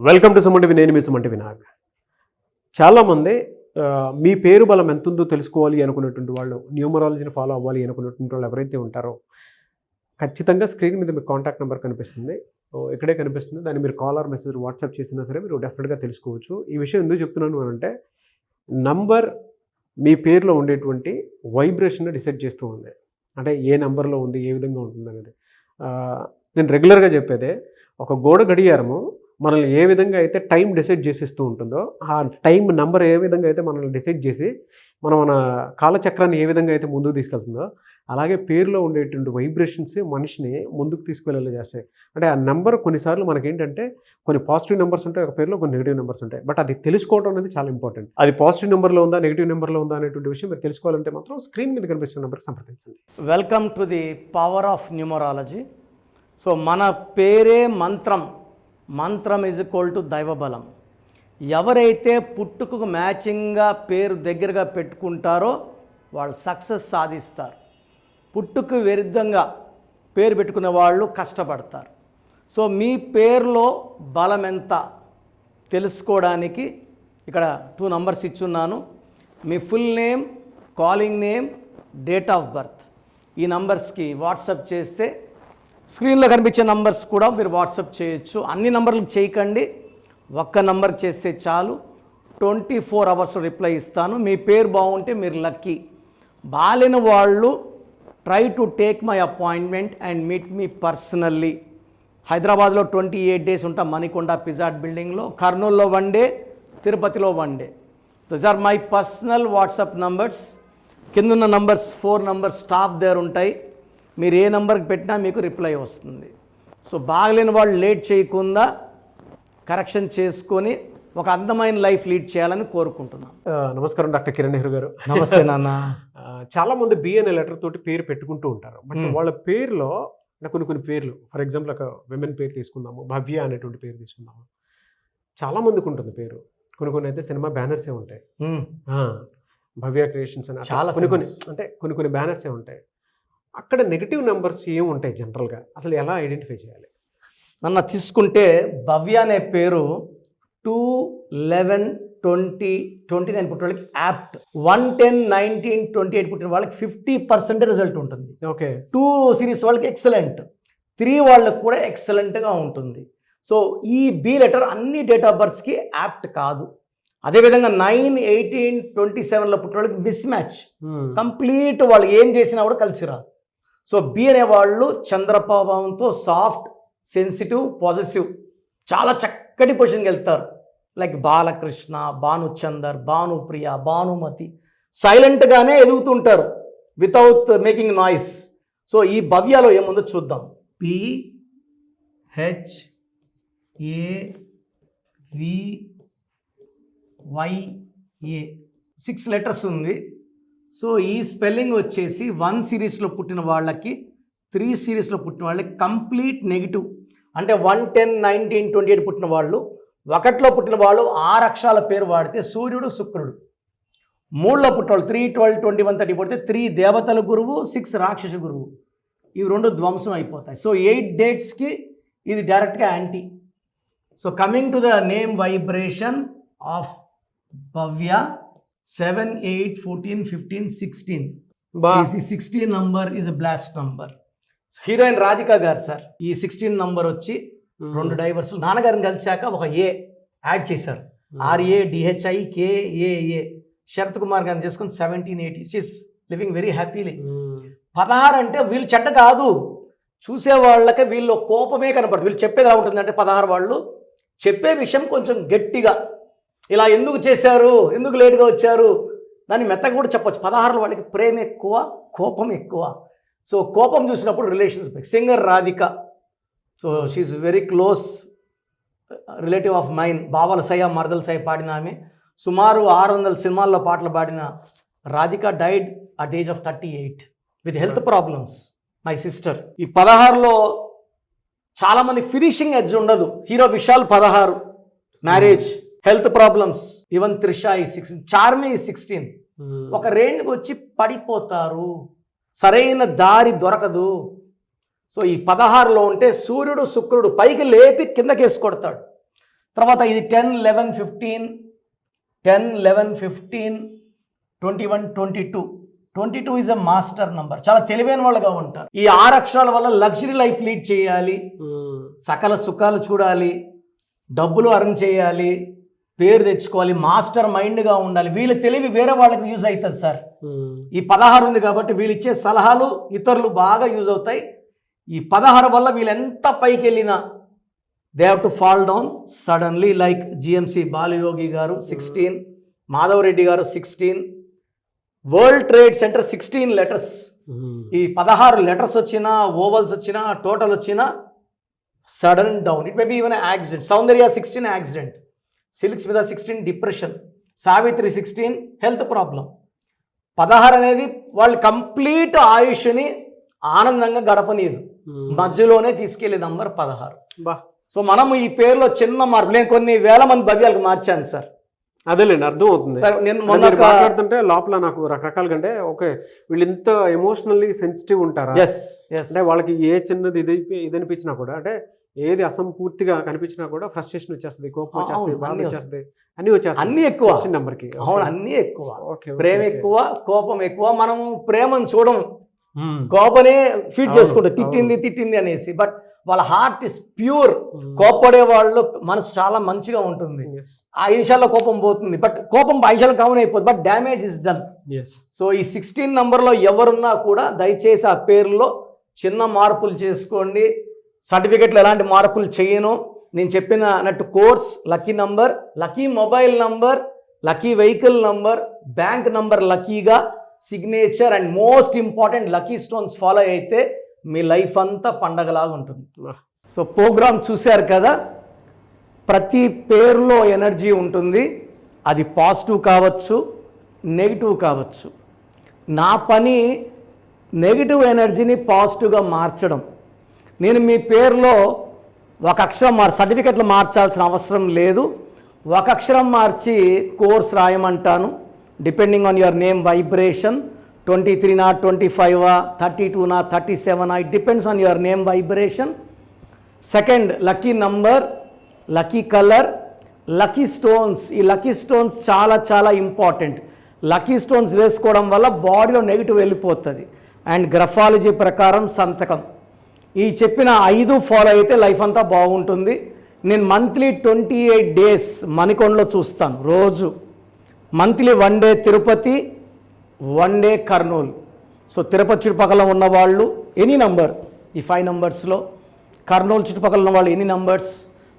Welcome to Suman TV. నేను మీ Suman TV Nag. చాలామంది మీ పేరు బలం ఎంత ఉందో తెలుసుకోవాలి అనుకున్నటువంటి వాళ్ళు, న్యూమరాలజీని ఫాలో అవ్వాలి అనుకున్నటువంటి వాళ్ళు ఎవరైతే ఉంటారో ఖచ్చితంగా స్క్రీన్ మీద మీకు కాంటాక్ట్ నెంబర్ కనిపిస్తుంది, ఇక్కడే కనిపిస్తుంది. దాన్ని మీరు కాల్ ఆర్ మెసేజ్ వాట్సాప్ చేసినా సరే మీరు డెఫినెట్గా తెలుసుకోవచ్చు. ఈ విషయం ఎందుకు చెప్తున్నాను అని అంటే, నంబర్ మీ పేరులో ఉండేటువంటి వైబ్రేషన్ డిసైడ్ చేస్తూ ఉంది. అంటే ఏ నెంబర్లో ఉంది, ఏ విధంగా ఉంటుంది అనేది. నేను రెగ్యులర్గా చెప్పేదే, ఒక గోడ గడియారము మనల్ని ఏ విధంగా అయితే టైం డిసైడ్ చేసేస్తూ ఉంటుందో, ఆ టైం నెంబర్ ఏ విధంగా అయితే మనల్ని డిసైడ్ చేసి మన కాలచక్రాన్ని ఏ విధంగా అయితే ముందుకు తీసుకెళ్తుందో, అలాగే పేరులో ఉండేటువంటి వైబ్రేషన్స్ మనిషిని ముందుకు తీసుకువెళ్ళేలా చేస్తాయి. అంటే ఆ నెంబర్ కొన్నిసార్లు మనకేంటంటే కొన్ని పాజిటివ్ నెంబర్స్ ఉంటాయి, ఒక పేరులో కొన్ని నెగిటివ్ నెంబర్స్ ఉంటాయి. బట్ అది తెలుసుకోవడం అనేది చాలా ఇంపార్టెంట్. అది పాజిటివ్ నెంబర్లో ఉందా, నెగిటివ్ నెంబర్లో ఉందా అనేటువంటి విషయం మీరు తెలుసుకోవాలంటే మాత్రం స్క్రీన్ మీద కనిపిస్తున్న నెంబర్కి సంప్రదించండి. Welcome to the power of numerology. So మన పేరే మంత్రం, మంత్రం ఈజ్ ఈక్వల్ టు దైవబలం. ఎవరైతే పుట్టుకకు మ్యాచింగ్గా పేరు దగ్గరగా పెట్టుకుంటారో వాళ్ళు సక్సెస్ సాధిస్తారు. పుట్టుకు విరుద్ధంగా పేరు పెట్టుకునే వాళ్ళు కష్టపడతారు. సో మీ పేరులో బలం ఎంత తెలుసుకోవడానికి ఇక్కడ 2 నంబర్స్ ఇచ్చున్నాను. మీ full name, calling name, date of birth. ఈ నంబర్స్కి వాట్సాప్ చేస్తే స్క్రీన్లో కనిపించే నంబర్స్ కూడా మీరు వాట్సాప్ చేయొచ్చు. అన్ని నంబర్లకు చేయకండి, ఒక్క నంబర్కి చేస్తే చాలు. 24 అవర్స్ రిప్లై ఇస్తాను. మీ పేరు బాగుంటే మీరు లక్కీ. బాలేని వాళ్ళు try to take my appointment and meet me personally. హైదరాబాద్లో 28 డేస్ ఉంటా, మణికొండ పిజాట్ బిల్డింగ్లో. కర్నూలులో 1 డే, తిరుపతిలో 1 day. Those are my personal WhatsApp numbers. కిందున్న నంబర్స్ 4 నంబర్స్ స్టాఫ్ దగ్గర ఉంటాయి. మీరు ఏ నెంబర్కి పెట్టినా మీకు రిప్లై వస్తుంది. సో బాగలేని వాళ్ళు లేట్ చేయకుండా కరెక్షన్ చేసుకొని ఒక అందమైన లైఫ్ లీడ్ చేయాలని కోరుకుంటున్నాను. నమస్కారం డాక్టర్ కిరణ్ నెహ్రూ గారు. నమస్తే నాన్న. చాలామంది బి అనే లెటర్ తోటి పేరు పెట్టుకుంటూ ఉంటారు. బట్ వాళ్ళ పేరులో కొన్ని పేర్లు, ఫర్ ఎగ్జాంపుల్ ఒక విమెన్ పేరు తీసుకుందాము, భవ్య అనేటువంటి పేరు తీసుకుందాము. చాలామందికి ఉంటుంది పేరు. కొన్ని అయితే సినిమా బ్యానర్సే ఉంటాయి, భవ్య క్రియేషన్స్ అని. చాలా కొన్ని బ్యానర్సే ఉంటాయి. అక్కడ నెగిటివ్ నెంబర్స్ ఏముంటాయి జనరల్గా, అసలు ఎలా ఐడెంటిఫై చేయాలి? నన్ను తీసుకుంటే భవ్య అనే పేరు 2, 11, 20, 29 పుట్టిన వాళ్ళకి యాప్ట్. 1, 10, 19, 28 పుట్టిన వాళ్ళకి 50% రిజల్ట్ ఉంటుంది. ఓకే. 2 సిరీస్ వాళ్ళకి ఎక్సలెంట్, 3 వాళ్ళకి కూడా ఎక్సలెంట్గా ఉంటుంది. సో ఈ బి లెటర్ అన్ని డేట్ ఆఫ్ బర్త్స్కి యాప్ట్ కాదు. అదేవిధంగా 9, 18, 27లో పుట్టిన వాళ్ళకి మిస్ మ్యాచ్. కంప్లీట్ వాళ్ళు ఏం చేసినా కూడా కలిసి రాదు. సో బి అనేవాళ్ళు చంద్రప్రభావంతో సాఫ్ట్, సెన్సిటివ్, పాజిటివ్, చాలా చక్కటి పొజిషన్కి వెళ్తారు. లైక్ బాలకృష్ణ, భానుచందర్, భానుప్రియ, భానుమతి. సైలెంట్గానే ఎదుగుతుంటారు వితౌట్ మేకింగ్ నాయిస్. సో ఈ భవ్యలో ఏముందో చూద్దాం. PHAVYA 6 లెటర్స్ ఉంది. సో ఈ స్పెల్లింగ్ వచ్చేసి 1 సిరీస్లో పుట్టిన వాళ్ళకి, 3 సిరీస్లో పుట్టిన వాళ్ళకి కంప్లీట్ నెగిటివ్. అంటే 1, 10, 19, 28 పుట్టిన వాళ్ళు, 1లో పుట్టిన వాళ్ళు 6 అక్షరాల పేరు వాడితే సూర్యుడు, శుక్రుడు. 3లో పుట్టిన వాళ్ళు 3, 12, 21, 30 పడితే 3 దేవతల గురువు, 6 రాక్షస గురువు. ఇవి 2 ధ్వంసం అయిపోతాయి. సో 8 డేట్స్కి ఇది డైరెక్ట్గా anti. So coming to the name vibration of Bhavya, 7, 8, 14, 15, 16. ఈ 16 number is a blast number. Heroine Radhika garu sir, ఈ 16 నంబర్ వచ్చి 2 డైవర్స్ నాన్నగారిని కలిశాక ఒక ఏ యాడ్ చేశారు. RADHIKAA. శరత్ కుమార్ గారిని చేసుకుని 17, 18. She's living very happily. 16 అంటే వీళ్ళు చెడ్డ కాదు, చూసే వాళ్ళకి వీళ్ళు కోపమే కనపడదు. వీళ్ళు చెప్పేది ఎలా ఉంటుందంటే 16 వాళ్ళు చెప్పే విషయం కొంచెం గట్టిగా, ఇలా ఎందుకు చేశారు, ఎందుకు లేట్గా వచ్చారు, దాన్ని మెత్తగా కూడా చెప్పొచ్చు. 16 వాళ్ళకి ప్రేమ ఎక్కువ, కోపం ఎక్కువ. సో కోపం చూసినప్పుడు relations. Singer Radhika, so she's very close relative of mine. బావల సయ, మరదల సయ పాడిన ఆమె. సుమారు 600 సినిమాల్లో పాటలు పాడిన Radhika died at age of 38 with health problems. My sister. ఈ 16లో చాలామంది ఫినిషింగ్ ఎడ్జ్ ఉండదు. Hero Vishal 16, marriage, health problems. Even Trisha ఈ 16, చార్మి ఈ 16. ఒక రేంజ్కి వచ్చి పడిపోతారు, సరైన దారి దొరకదు. సో ఈ 16లో ఉంటే సూర్యుడు, శుక్రుడు పైకి లేపి కిందకి వేసి కొడతాడు. తర్వాత ఇది 10, 11, 15, 10, 11, 15, 21, 22. 22 ఈజ్ అ మాస్టర్ నంబర్. చాలా తెలివైన వాళ్ళగా ఉంటారు. ఈ 6 అక్షరాల వల్ల లగ్జరీ లైఫ్ లీడ్ చేయాలి, సకల సుఖాలు చూడాలి, డబ్బులు అర్న్ చేయాలి, పేరు తెచ్చుకోవాలి, మాస్టర్ మైండ్గా ఉండాలి. వీళ్ళ తెలివి వేరే వాళ్ళకి యూజ్ అవుతుంది సార్. ఈ 16 ఉంది కాబట్టి వీళ్ళు ఇచ్చే సలహాలు ఇతరులు బాగా యూజ్ అవుతాయి. ఈ 16 వల్ల వీళ్ళు ఎంత పైకి వెళ్ళినా they have to fall down suddenly. Like GMC Balayogi గారు 16, మాధవరెడ్డి గారు 16, వరల్డ్ ట్రేడ్ సెంటర్ 16 లెటర్స్. ఈ 16 లెటర్స్ వచ్చినా, ఓవల్స్ వచ్చినా, టోటల్ వచ్చినా sudden down. It may be even accident. Soundarya 16 accident, silks మీద 16 డిప్రెషన్, సావిత్రి 16 హెల్త్ ప్రాబ్లం. 16 అనేది వాళ్ళు కంప్లీట్ ఆయుష్ని ఆనందంగా గడపనీయదు, మధ్యలోనే తీసుకెళ్లే నంబర్ 16. సో మనం ఈ పేరులో చిన్న మార్పు, నేను కొన్ని వేల మంది భవ్యాలకు మార్చాను సార్. అదేలేండి, అర్థం అవుతుంది. సార్ నేను మాట్లాడుతుంటే లోపల నాకు రకరకాలుగా అంటే ఓకే వీళ్ళు ఇంత ఎమోషనల్లీ సెన్సిటివ్ ఉంటారా, అంటే వాళ్ళకి ఏ చిన్నది ఇది అనిపించినా కూడా, అంటే ఏది అసంపూర్తిగా కనిపించినా కూడా ఫ్రస్ట్రేషన్ వచ్చేస్తుంది, కోపం వచ్చేస్తుంది, బాధ వచ్చేస్తుంది, అన్ని వచ్చేస్తాయి. అన్ని ఎక్కువ నెంబర్కి. అవును, అన్ని ఎక్కువ. ప్రేమ ఎక్కువ, కోపం ఎక్కువ. మనము ప్రేమను చూడము, కోపనే ఫీడ్ చేసుకుంటాం, తిట్టింది అనేసి. బట్ వాళ్ళ హార్ట్ ఇస్ ప్యూర్. కోపడే వాళ్ళు మనసు చాలా మంచిగా ఉంటుంది. 5 నిమిషాల్లో కోపం పోతుంది, బట్ కోపం 5 నిమిషాలు కామన్ అయిపోతుంది, but damage is done. So ఈ 16 నంబర్లో ఎవరున్నా కూడా దయచేసి ఆ పేరులో చిన్న మార్పులు చేసుకోండి. సర్టిఫికెట్లో ఎలాంటి మార్పులు చేయను. నేను చెప్పినట్టు course, lucky number, lucky mobile number, lucky vehicle number, bank number లక్కీగా, signature and most important lucky stones follow అయితే మీ లైఫ్ అంతా పండగలాగా ఉంటుంది. సో ప్రోగ్రామ్ చూశారు కదా, ప్రతి పేరులో ఎనర్జీ ఉంటుంది. అది పాజిటివ్ కావచ్చు, నెగిటివ్ కావచ్చు. నా పని నెగిటివ్ ఎనర్జీని పాజిటివ్గా మార్చడం. నేను మీ పేరులో ఒక అక్షరం సర్టిఫికెట్లు మార్చాల్సిన అవసరం లేదు. ఒక అక్షరం మార్చి కోర్స్ రాయమంటాను. Depending on your name vibration, 23 25 32 37, it depends on your name vibration. Second, lucky number, lucky colour, lucky stones. ఈ లక్కీ స్టోన్స్ చాలా చాలా ఇంపార్టెంట్. లక్కీ స్టోన్స్ వేసుకోవడం వల్ల బాడీలో నెగిటివ్ వెళ్ళిపోతుంది. అండ్ గ్రఫాలజీ ప్రకారం సంతకం. ఈ చెప్పిన 5 ఫాలో అయితే లైఫ్ అంతా బాగుంటుంది. నేను మంత్లీ 28 డేస్ మణికొండలో చూస్తాను రోజు. Monthly 1 day Tirupati, 1 day Kurnool. So Tirupati చుట్టుపక్కల ఉన్నవాళ్ళు ఎనీ నంబర్, ఈ 5 నంబర్స్లో, కర్నూలు చుట్టుపక్కల ఉన్న వాళ్ళు ఎనీ నంబర్స్,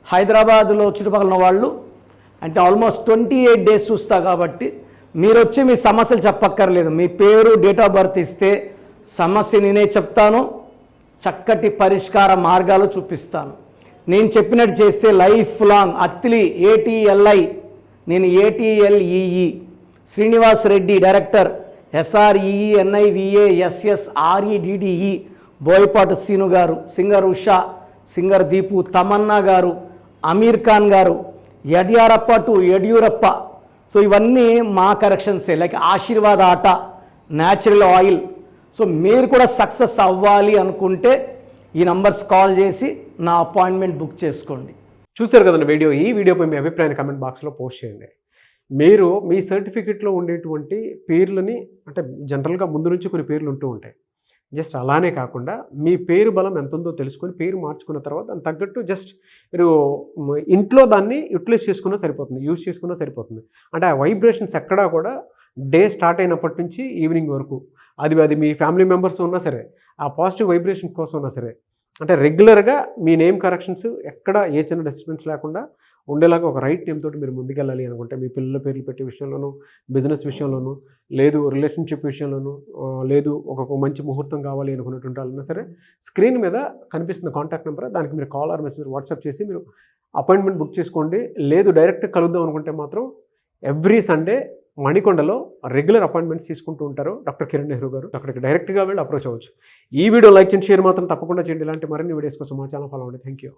హైదరాబాద్లో చుట్టుపక్కల ఉన్న వాళ్ళు, అంటే ఆల్మోస్ట్ 28 డేస్ చూస్తా. కాబట్టి మీరు వచ్చి మీ సమస్యలు చెప్పక్కర్లేదు. మీ పేరు, డేట్ ఆఫ్ బర్త్ ఇస్తే సమస్య నేనే చెప్తాను, చక్కటి పరిష్కార మార్గాలు చూపిస్తాను. నేను చెప్పినట్టు చేస్తే లైఫ్ లాంగ్. అత్తిలి ATLI, నేను ATLEE. Srinivas Reddy director, SREENIVASSREDDE. Boyapati Seenu గారు, సింగర్ ఉషా, సింగర్ దీపు, తమన్నా గారు, అమీర్ ఖాన్ గారు, యడ్యూరప్ప. సో ఇవన్నీ మా కరెక్షన్సే. లైక్ ఆశీర్వాద్ ఆట, న్యాచురల్ ఆయిల్. సో మీరు కూడా సక్సెస్ అవ్వాలి అనుకుంటే ఈ నంబర్స్ కాల్ చేసి నా అపాయింట్మెంట్ బుక్ చేసుకోండి. చూస్తారు కదండి వీడియో. ఈ వీడియోపై మీ అభిప్రాయాన్ని కమెంట్ బాక్స్లో పోస్ట్ చేయండి. మీరు మీ సర్టిఫికెట్లో ఉండేటువంటి పేర్లని, అంటే జనరల్గా ముందు నుంచి కొన్ని పేర్లు ఉంటూ ఉంటాయి, జస్ట్ అలానే కాకుండా మీ పేరు బలం ఎంత ఉందో తెలుసుకొని పేరు మార్చుకున్న తర్వాత దానికి తగ్గట్టు జస్ట్ మీరు ఇంట్లో దాన్ని యూటిలైజ్ చేసుకున్నా సరిపోతుంది, యూజ్ చేసుకున్నా సరిపోతుంది. అంటే ఆ వైబ్రేషన్స్ ఎక్కడా కూడా డే స్టార్ట్ అయినప్పటి నుంచి ఈవినింగ్ వరకు అది మీ ఫ్యామిలీ మెంబర్స్ ఉన్నా సరే, ఆ పాజిటివ్ వైబ్రేషన్ కోసం ఉన్నా సరే, అంటే రెగ్యులర్గా మీ నేమ్ కరెక్షన్స్ ఎక్కడ ఏ చిన్న డిస్టర్బెన్స్ లేకుండా ఉండేలాగా ఒక రైట్ నేమ్ తోటి మీరు ముందుకెళ్ళాలి అనుకుంటే, మీ పిల్లల పేర్లు పెట్టే విషయంలోనూ, బిజినెస్ విషయంలోనూ, లేదు రిలేషన్షిప్ విషయంలోనూ, లేదు ఒక మంచి ముహూర్తం కావాలి అనుకున్నటువంటి వాళ్ళైనా సరే, స్క్రీన్ మీద కనిపిస్తున్న కాంటాక్ట్ నెంబర్, దానికి మీరు కాల్ ఆర్ మెసేజ్ వాట్సాప్ చేసి మీరు అపాయింట్మెంట్ బుక్ చేసుకోండి. లేదు డైరెక్ట్ కలుద్దాం అనుకుంటే మాత్రం ఎవ్రీ సండే మణికొండలో రెగ్యులర్ అపాయింట్మెంట్స్ తీసుకుంటూ ఉంటారు డాక్టర్ కిరణ్ నెహ్రూ గారు. అక్కడికి డైరెక్ట్గా వెళ్ళి అప్రోచ్ అవ్వచ్చు. ఈ వీడియో లైక్ చేయండి, షేర్ మాత్రం తప్పకుండా చేయండి. ఇలాంటి మరిన్ని వీడియోస్ కోసం మా ఛానల్ ఫాలో అవ్వండి. Thank you.